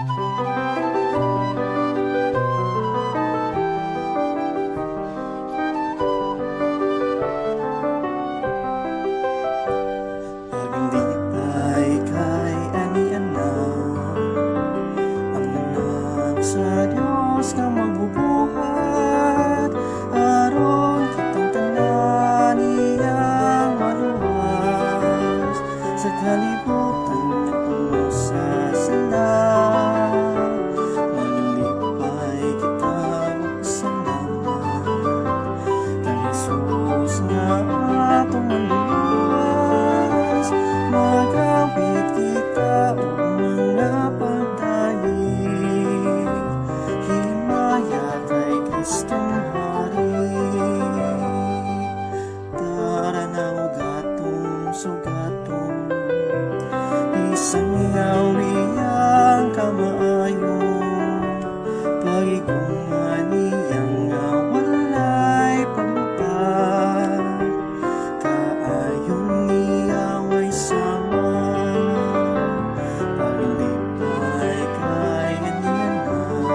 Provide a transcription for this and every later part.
Pag hindi pa ika'y anian na, ang anak sa Diyos ka magbubuhat, aron kitang tanan iyang maluwas sa kalibutan na puno sa sala. Manulipay kita magpasalamat kay Jesus nga atong manluwas. Magapit kita o mga pagdali, himaya kay Kristong Hari. Tara na ugatong sugatong, isang yawi ang kamaayon, pag-igungan niyang nga walay paglupat, kaayon niyaway sama. Paglipay kay ganianan,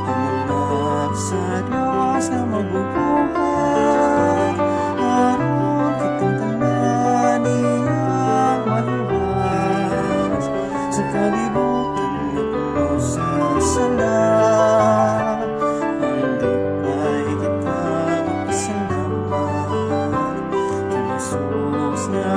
ang anak sa Diyos na magbubuhat, aron kitang tanan iyang maluwas sa kalibutan na puno sa sala. Paglipay kita magpasalamat kay Jesus nga